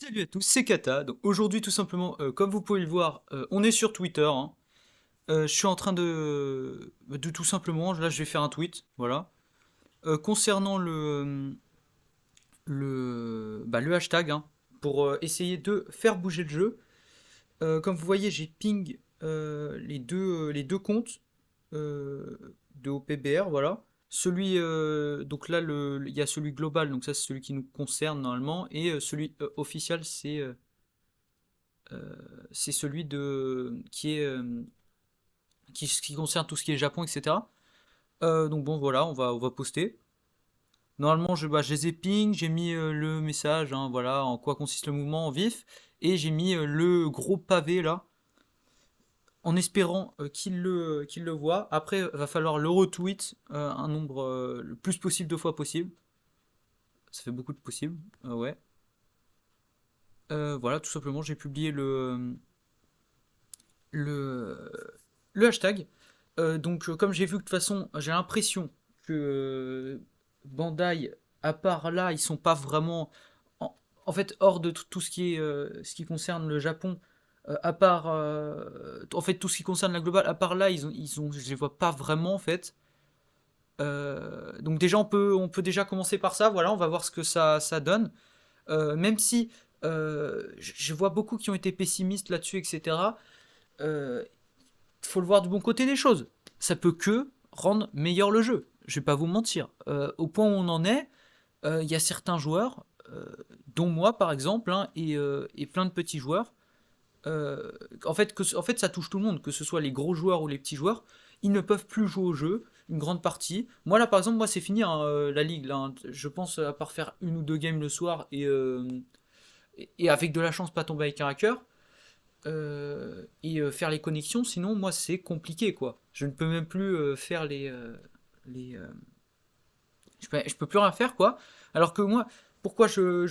Salut à tous, c'est Kata. Donc aujourd'hui tout simplement, comme vous pouvez le voir, on est sur Twitter, hein. Je suis en train de tout simplement, là je vais faire un tweet, voilà. Concernant le hashtag, hein, pour essayer de faire bouger le jeu. Comme vous voyez, j'ai ping les deux comptes euh, de OPBR, voilà. Donc là, il y a celui global, donc ça c'est celui qui nous concerne normalement, et celui officiel, c'est celui qui concerne tout ce qui est Japon, etc. Donc bon, voilà, on va poster. Normalement, je les ai ping, j'ai mis le message, hein, voilà, en quoi consiste le mouvement en vif, et j'ai mis le gros pavé là, en espérant qu'il le voit. Après, va falloir le retweet un nombre le plus possible de fois possible. Ça fait beaucoup de possible, ouais. Voilà, tout simplement, j'ai publié le, le hashtag. Donc, comme j'ai vu que de toute façon, j'ai l'impression que Bandai, à part là, ils sont pas vraiment. En fait, hors de tout ce qui concerne le Japon, à part. En fait, tout ce qui concerne la globale, à part là, je les vois pas vraiment, en fait. Donc, déjà, on peut déjà commencer par ça. Voilà, on va voir ce que ça donne. Même si je vois beaucoup qui ont été pessimistes là-dessus, etc. Euh, Faut le voir du bon côté des choses. Ça peut que rendre meilleur le jeu. Je vais pas vous mentir. Au point où on en est, il y a certains joueurs, dont moi par exemple, hein, et plein de petits joueurs. En fait, ça touche tout le monde, que ce soit les gros joueurs ou les petits joueurs. Ils ne peuvent plus jouer au jeu, une grande partie. Moi là, par exemple, moi c'est fini, hein, la ligue. Là, hein. Je pense à part faire une ou deux games le soir et avec de la chance pas tomber avec un hacker et faire les connexions, sinon moi c'est compliqué quoi. Je ne peux même plus faire les je peux plus rien faire quoi. Alors que moi, pourquoi je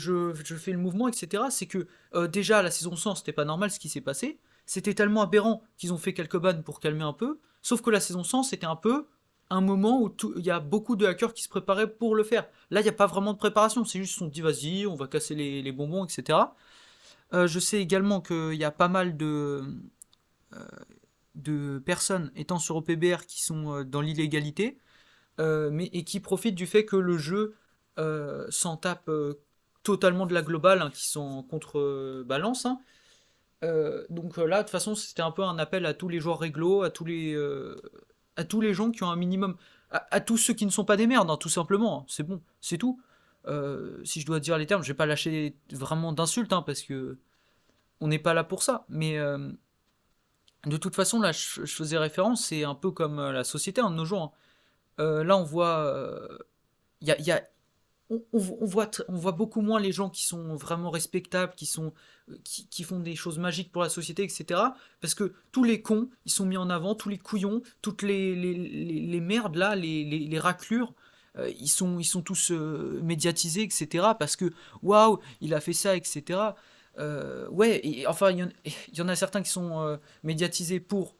fais le mouvement, etc. C'est que déjà la saison 100 c'était pas normal ce qui s'est passé. C'était tellement aberrant qu'ils ont fait quelques bans pour calmer un peu. Sauf que la saison 100 c'était un peu un moment où il y a beaucoup de hackers qui se préparaient pour le faire. Là il n'y a pas vraiment de préparation, c'est juste qu'ils se sont dit vas-y on va casser les bonbons, etc. Je sais également qu'il y a pas mal de personnes étant sur OPBR qui sont dans l'illégalité, et qui profitent du fait que le jeu s'en tape totalement de la globale, hein, qui sont en contrebalance, hein. Donc là, de toute façon, c'était un peu un appel à tous les joueurs réglo, à tous les gens qui ont un minimum, à tous ceux qui ne sont pas des merdes, hein, tout simplement, hein. C'est bon, c'est tout. Si je dois dire les termes, je vais pas lâcher vraiment d'insultes, hein, parce que on n'est pas là pour ça. Mais de toute façon, là, je faisais référence, c'est un peu comme la société, hein, de nos jours, hein. Là, on voit, il y a on voit beaucoup moins les gens qui sont vraiment respectables, qui font des choses magiques pour la société, etc. Parce que tous les cons, ils sont mis en avant, tous les couillons, toutes les merdes là, les raclures, ils sont tous médiatisés, etc. Parce que waouh, il a fait ça, etc. Ouais, enfin, il y en a certains qui sont médiatisés pour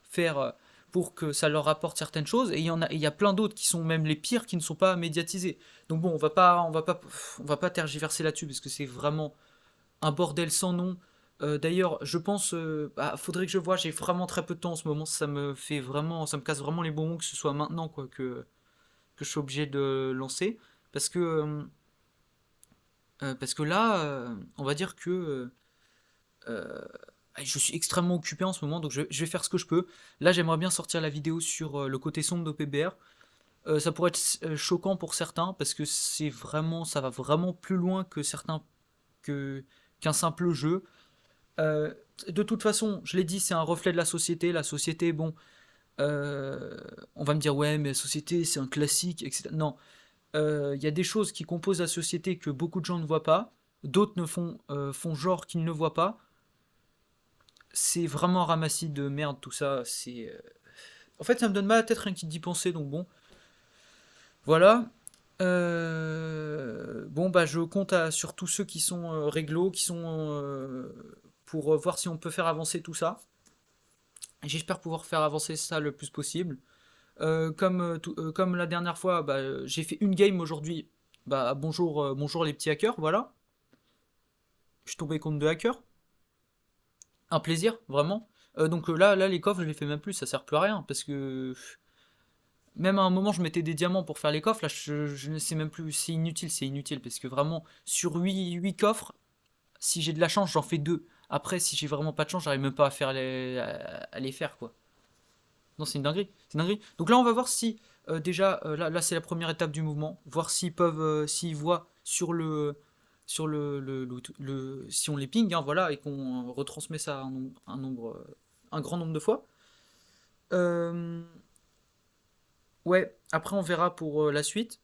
que ça leur apporte certaines choses, et il y a plein d'autres qui sont même les pires qui ne sont pas médiatisés. Donc bon, on va pas tergiverser là-dessus parce que c'est vraiment un bordel sans nom. D'ailleurs, je pense, faudrait que je vois. J'ai vraiment très peu de temps en ce moment. Ça me casse vraiment les bonbons que ce soit maintenant quoi que je suis obligé de lancer parce que là, on va dire que je suis extrêmement occupé en ce moment, donc je vais faire ce que je peux. Là, j'aimerais bien sortir la vidéo sur le côté sombre d'OPBR. Ça pourrait être choquant pour certains parce que ça va vraiment plus loin qu'un simple jeu. Euh, de toute façon, je l'ai dit, c'est un reflet de la société. La société, bon, on va me dire ouais, mais la société, c'est un classique, etc. Non, il y a des choses qui composent la société que beaucoup de gens ne voient pas, d'autres font genre qu'ils ne le voient pas. C'est vraiment un ramassis de merde tout ça. En fait, ça me donne mal à la tête rien qu'd'y penser, donc bon. Voilà. Bon, bah, je compte sur tous ceux qui sont réglo, qui sont pour voir si on peut faire avancer tout ça. J'espère pouvoir faire avancer ça le plus possible. Comme la dernière fois, bah, j'ai fait une game aujourd'hui. Bah, bonjour, bonjour les petits hackers, voilà. Je suis tombé contre deux hackers. Un plaisir, vraiment. Donc là, les coffres, je les fais même plus, ça sert plus à rien. Parce que même à un moment, je mettais des diamants pour faire les coffres. Là, je ne sais même plus. C'est inutile, c'est inutile. Parce que vraiment, sur huit coffres, si j'ai de la chance, j'en fais deux. Après, si j'ai vraiment pas de chance, j'arrive même pas à les faire, quoi. Non, c'est une dinguerie. C'est une dinguerie. Donc là, on va voir si, déjà, là c'est la première étape du mouvement. Voir s'ils peuvent, s'ils voient si on les ping, hein, voilà, et qu'on retransmet ça un grand nombre de fois. Euh, ouais, après, on verra pour la suite.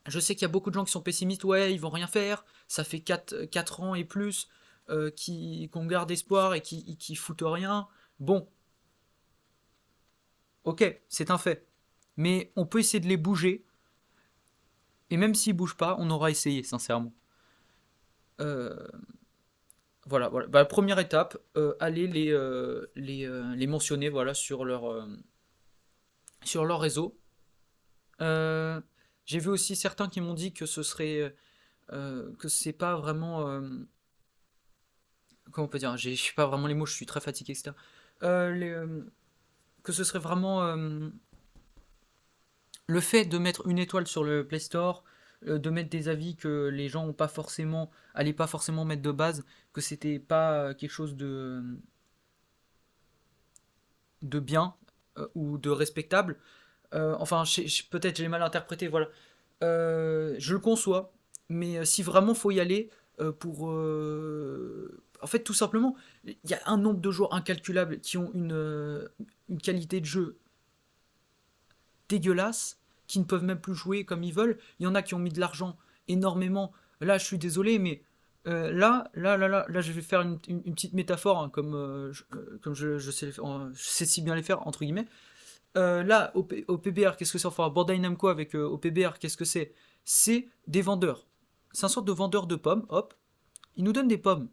Je sais qu'il y a beaucoup de gens qui sont pessimistes. Ouais, ils vont rien faire. Ça fait 4 ans et plus qu'on garde espoir et qui foutent rien. Bon, ok, c'est un fait. Mais on peut essayer de les bouger. Et même s'ils bougent pas, on aura essayé, sincèrement. Euh, voilà, voilà. Bah, première étape, allez les mentionner, voilà, sur leur réseau. Euh, j'ai vu aussi certains qui m'ont dit que ce serait que c'est pas vraiment comment on peut dire, je sais pas vraiment les mots, je suis très fatigué, etc. Euh, les, euh, que ce serait vraiment le fait de mettre une étoile sur le Play Store, de mettre des avis que les gens ont pas forcément, allaient pas forcément mettre de base, que c'était pas quelque chose de bien ou de respectable. Enfin, peut-être j'ai mal interprété, voilà. Je le conçois, mais si vraiment faut y aller pour... en fait, tout simplement, il y a un nombre de joueurs incalculables qui ont une qualité de jeu dégueulasse, qui ne peuvent même plus jouer comme ils veulent. Il y en a qui ont mis de l'argent énormément. Là, je suis désolé, mais là, je vais faire une petite métaphore, hein, comme je sais si bien les faire, entre guillemets. Là, au PBR, qu'est-ce que c'est? Enfin, Bandai Namco avec au PBR, qu'est-ce que c'est? C'est des vendeurs. C'est un sorte de vendeur de pommes, hop. Ils nous donnent des pommes.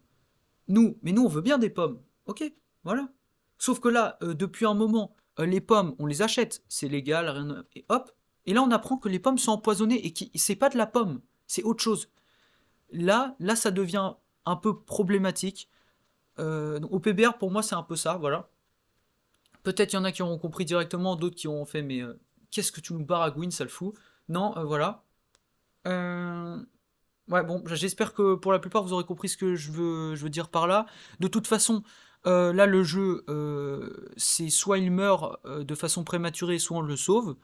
Mais nous, on veut bien des pommes. Ok, voilà. Sauf que là, depuis un moment, les pommes, on les achète. C'est légal, et hop. Et là, on apprend que les pommes sont empoisonnées et que c'est pas de la pomme. C'est autre chose. Là, ça devient un peu problématique. Donc, au PBR, pour moi, c'est un peu ça, voilà. Peut-être il y en a qui auront compris directement, d'autres qui auront fait, mais qu'est-ce que tu nous baragouines, ça le fout. Non, voilà. Euh, ouais, bon, j'espère que pour la plupart vous aurez compris ce que je veux dire par là. De toute façon, là le jeu, c'est soit il meurt de façon prématurée, soit on le sauve.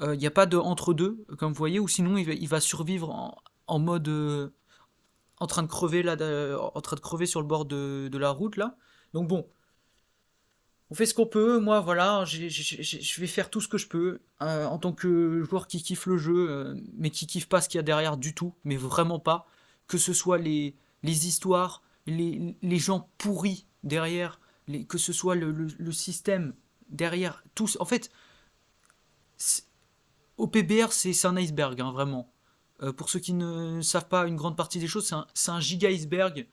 Il n'y a pas de entre-deux, comme vous voyez, ou sinon il va survivre en mode en train de crever là, en train de crever sur le bord de la route là. Donc bon, on fait ce qu'on peut. Moi, voilà, je vais faire tout ce que je peux en tant que joueur qui kiffe le jeu, mais qui kiffe pas ce qu'il y a derrière du tout, mais vraiment pas. Que ce soit les histoires, les gens pourris derrière, que ce soit le système derrière, tout. En fait, c'est- au PBR, c'est un iceberg, hein, vraiment. Pour ceux qui ne savent pas une grande partie des choses, c'est un giga iceberg.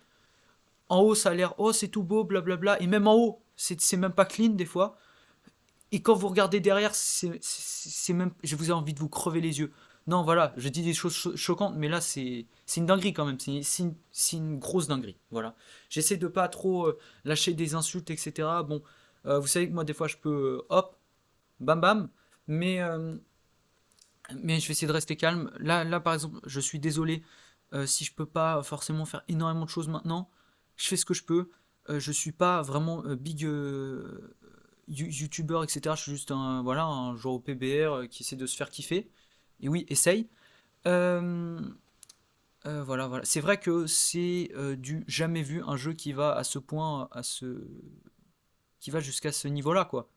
En haut, ça a l'air, oh, c'est tout beau, blablabla. Et même en haut, c'est même pas clean des fois. Et quand vous regardez derrière, c'est même. Je vous ai envie de vous crever les yeux. Non, voilà, je dis des choses choquantes, mais là, c'est une dinguerie quand même. C'est une grosse dinguerie. Voilà. J'essaie de pas trop lâcher des insultes, etc. Bon, vous savez que moi, des fois, je peux. Hop, bam bam. Mais, euh, mais je vais essayer de rester calme. Là par exemple, je suis désolé si je peux pas forcément faire énormément de choses maintenant. Je fais ce que je peux. Je suis pas vraiment big youtubeur, etc. Je suis juste voilà, un joueur au PBR qui essaie de se faire kiffer. Et oui, essaye. Euh, voilà, voilà. C'est vrai que c'est du jamais vu un jeu qui va à ce point, qui va jusqu'à ce niveau-là, quoi.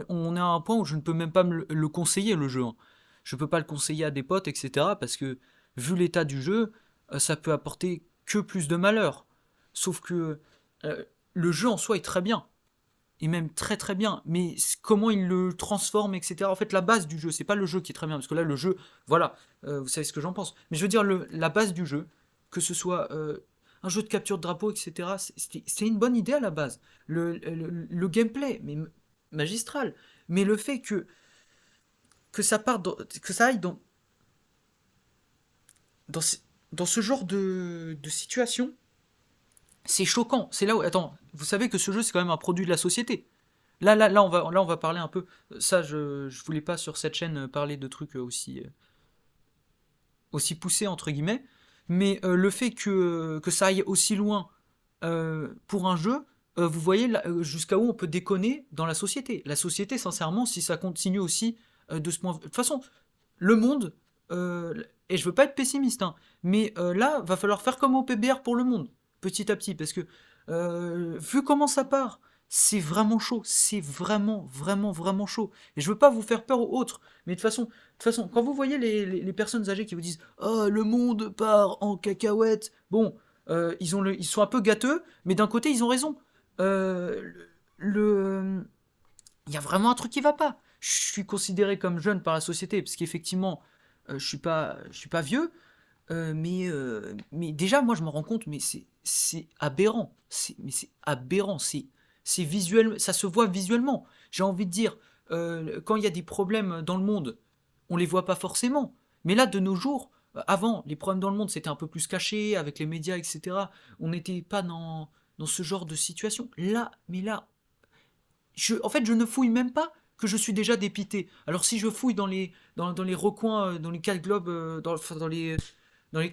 On est à un point où je ne peux même pas le conseiller, le jeu, hein. Je peux pas le conseiller à des potes, etc. Parce que, vu l'état du jeu, ça peut apporter que plus de malheur. Sauf que euh, le jeu en soi est très bien. Et même très très bien. Mais comment il le transforme, etc. En fait, la base du jeu, c'est pas le jeu qui est très bien. Parce que là, le jeu, voilà, vous savez ce que j'en pense. Mais je veux dire, la base du jeu, que ce soit un jeu de capture de drapeau, etc., c'est une bonne idée à la base. Le gameplay, mais magistral. Mais le fait que ça parte que ça aille dans, dans ce genre de situation, c'est choquant. C'est là où, attends, vous savez que ce jeu, c'est quand même un produit de la société. Là, on va parler un peu. Ça, je voulais pas sur cette chaîne parler de trucs aussi poussés, entre guillemets. Mais le fait que ça aille aussi loin pour un jeu, vous voyez jusqu'à où on peut déconner dans la société. La société, sincèrement, si ça continue aussi de ce point. De toute façon, le monde, et je veux pas être pessimiste, hein, mais là, va falloir faire comme au PBR pour le monde, petit à petit, parce que vu comment ça part, c'est vraiment chaud, c'est vraiment, vraiment, vraiment chaud. Et je veux pas vous faire peur ou autre, mais de toute façon, quand vous voyez les personnes âgées qui vous disent «Oh, le monde part en cacahuète», bon, ils sont un peu gâteux, mais d'un côté, ils ont raison. Euh, il y a vraiment un truc qui va pas. Je suis considéré comme jeune par la société, parce qu'effectivement, je suis pas vieux, mais déjà, moi, je me rends compte, mais c'est aberrant. Mais c'est aberrant. C'est visuel, ça se voit visuellement. J'ai envie de dire, quand il y a des problèmes dans le monde, on les voit pas forcément. Mais là, de nos jours, avant, les problèmes dans le monde, c'était un peu plus caché, avec les médias, etc. On n'était pas dans ce genre de situation. Là, mais là, en fait, je ne fouille même pas que je suis déjà dépité. Alors si je fouille dans les recoins, dans les quatre globes, enfin, dans les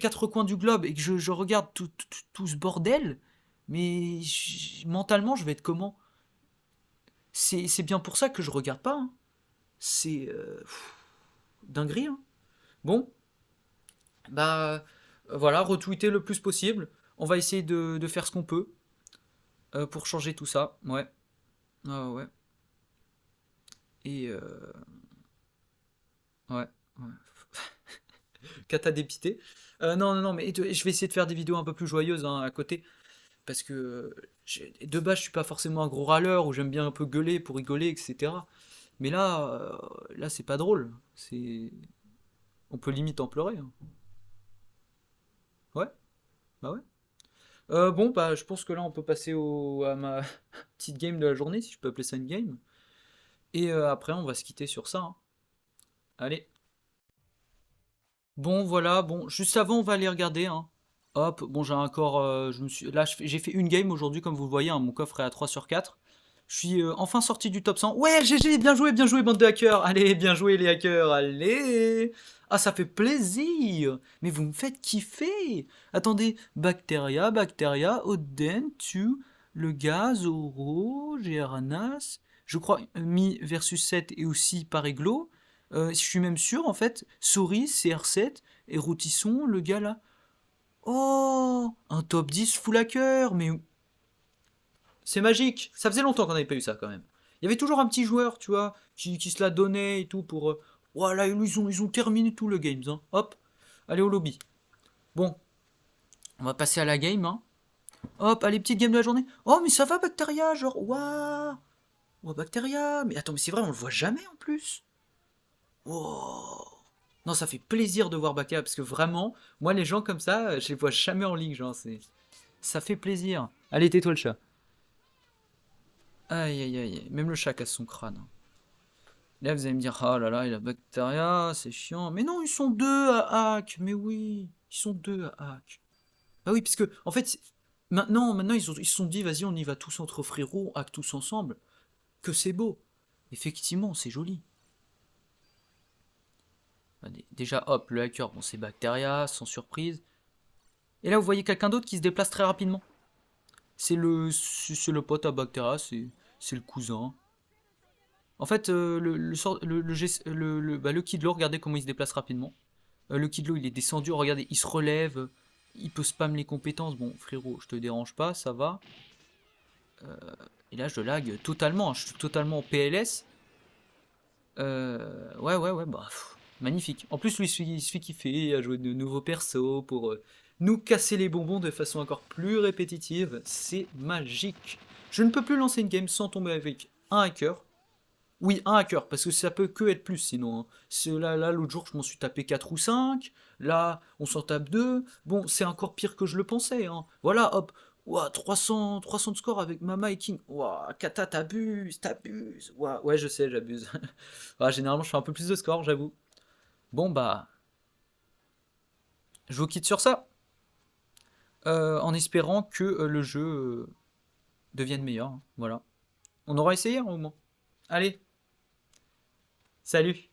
quatre coins du globe et que je regarde tout ce bordel, mais mentalement, je vais être comment? C'est bien pour ça que je regarde pas, hein. C'est dinguerie, hein. Bon, bah voilà, retweeter le plus possible. On va essayer de faire ce qu'on peut pour changer tout ça. Ouais, ah ouais. Et ouais, ouais. Cata dépité. Non, non, non, mais je vais essayer de faire des vidéos un peu plus joyeuses hein, à côté. Parce que de base, je suis pas forcément un gros râleur où j'aime bien un peu gueuler pour rigoler, etc. Mais là, c'est pas drôle. On peut limite en pleurer, hein. Ouais, bah ouais. Bon, bah, je pense que là, on peut passer à ma petite game de la journée, si je peux appeler ça une game. Et après, on va se quitter sur ça, hein. Allez. Bon, voilà, bon, juste avant, on va aller regarder, hein. Hop, bon, j'ai encore. Là, j'ai fait une game aujourd'hui, comme vous le voyez, hein, mon coffre est à 3 sur 4. Je suis enfin sorti du top 100. Ouais, GG, bien joué, bande de hackers. Allez, bien joué, les hackers, allez. Ah, ça fait plaisir. Mais vous me faites kiffer. Attendez, Bacteria, Oden, Tu, le gaz, Oro, Geranas. Je crois Mi versus 7 et aussi Paréglo. Je suis même sûr, en fait. Sori, CR7 et Routisson, le gars là. Oh, un top 10 full hacker, mais c'est magique. Ça faisait longtemps qu'on n'avait pas eu ça quand même. Il y avait toujours un petit joueur, tu vois, qui se la donnait et tout pour. Voilà, ils ont terminé tout le game, hein. Hop, allez au lobby. Bon, on va passer à la game, hein. Hop, allez, petite game de la journée. Oh, mais ça va, Bacteria, genre, waouh, oh, Bacteria. Mais attends, mais c'est vrai, on le voit jamais en plus. Wow. Non, ça fait plaisir de voir Bacteria parce que vraiment, moi, les gens comme ça, je les vois jamais en ligue, genre, ça fait plaisir. Allez, tais-toi le chat. Aïe aïe aïe, même le chat casse son crâne, hein. Là, vous allez me dire, ah là là, il a Bacteria, c'est chiant. Mais non, ils sont deux à hack. Mais oui, ils sont deux à hack. Bah oui, parce que, en fait, maintenant ils se sont dit, vas-y, on y va tous entre frérots, hack tous ensemble. Que c'est beau. Effectivement, c'est joli. Déjà, hop, le hacker, bon, c'est Bacteria, sans surprise. Et là, vous voyez quelqu'un d'autre qui se déplace très rapidement. C'est le pote à Bacteria, c'est le cousin. En fait, le Kidlo, regardez comment il se déplace rapidement. Le Kidlo, il est descendu, regardez, il se relève, il peut spam les compétences. Bon, frérot, je te dérange pas, ça va. Et là, je lag totalement, hein, je suis totalement en PLS. Ouais, ouais, ouais, bah, magnifique. En plus, lui, il se fait kiffer à jouer de nouveaux persos pour nous casser les bonbons de façon encore plus répétitive. C'est magique. Je ne peux plus lancer une game sans tomber avec un hacker. Oui, un hacker, parce que ça peut que être plus sinon, hein. Là, l'autre jour, je m'en suis tapé 4 ou 5. Là, on s'en tape 2. Bon, c'est encore pire que je le pensais, hein. Voilà, hop. Ouah, 300 de score avec Mama et King. Ouah, Kata, t'abuses. Ouah, ouais, je sais, j'abuse. Ah, généralement, je fais un peu plus de score, j'avoue. Bon, bah, je vous quitte sur ça. en espérant que le jeu devienne meilleur, hein. Voilà. On aura essayé, hein, au moins. Allez, salut!